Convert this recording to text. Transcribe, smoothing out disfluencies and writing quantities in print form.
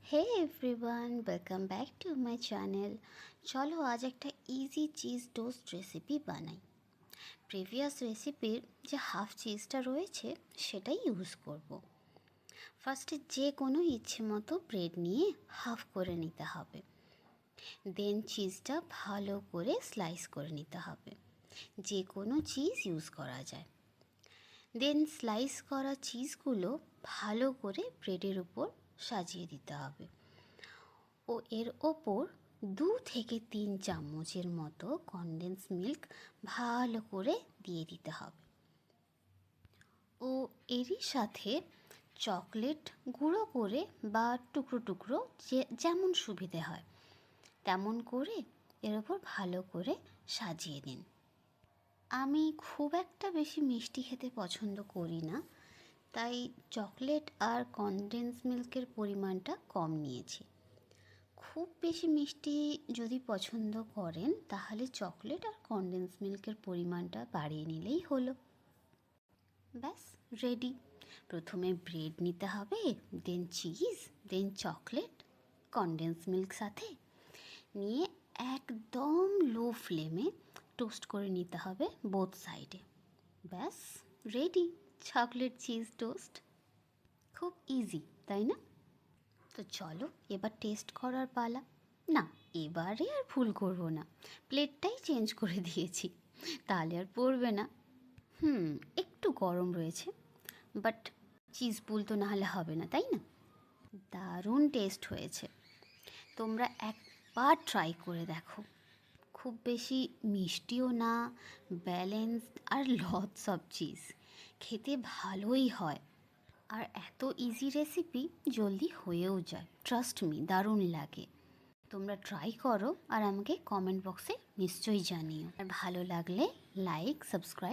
Hey everyone, welcome back to my channel. চলো আজ একটা ইজি চিজ টোস্ট রেসিপি বানাই। প্রিভিয়াস রেসিপির যে হাফ চিজটা রয়েছে সেটাই ইউজ করব। ফার্স্টে যে কোনো ইচ্ছে মতো ব্রেড নিয়ে হাফ করে নিতে হবে। দেন চিজটা ভালো করে স্লাইস করে নিতে হবে। যে কোনো চিজ ইউজ করা যায়। দেন স্লাইস করা চিজগুলো ভালো করে ব্রেডের উপর সাজিয়ে দিতে হবে ও এর ওপর 2 থেকে 3 চামচের মতো কনডেন্স মিল্ক ভালো করে দিয়ে দিতে হবে ও এরই সাথে চকলেট গুঁড়ো করে বা টুকরো টুকরো যেমন সুবিধে হয় তেমন করে এর ওপর ভালো করে সাজিয়ে দিন। আমি খুব একটা বেশি মিষ্টি খেতে পছন্দ করি না, তাই চকলেট আর কনডেন্স মিল্কের পরিমাণটা কম নিয়েছি। খুব বেশি মিষ্টি যদি পছন্দ করেন তাহলে চকলেট আর কনডেন্স মিল্কের পরিমাণটা বাড়িয়ে নিলেই হলো। ব্যাস রেডি। প্রথমে ব্রেড নিতে হবে, দেন চিজ, দেন চকলেট, কনডেন্স মিল্ক সাথে নিয়ে একদম লো ফ্লেমে টোস্ট করে নিতে হবে বোথ সাইডে। ব্যাস রেডি চকলেট চিজ টোস্ট। খুব ইজি, তাই না? তো চলো এবার টেস্ট করার পালা। না, এবারে আর ভুল করব না, প্লেটটাই চেঞ্জ করে দিয়েছি, তাহলে আর পড়বে না। একটু গরম রয়েছে, বাট চিজ পুল তো না হলে হবে না, তাই না? দারুণ টেস্ট হয়েছে, তোমরা একবার ট্রাই করে দেখো। খুব বেশি মিষ্টিও না, balanced are lots of cheese, খেতে ভালোই হয়। আর এত ইজি রেসিপি জলদি হয়েও যায়, ট্রাস্ট মি, দারুণ লাগে। তোমরা ট্রাই করো আর আমাকে কমেন্ট বক্সে নিশ্চয়ই জানিও। আর ভালো লাগলে লাইক, সাবস্ক্রাইব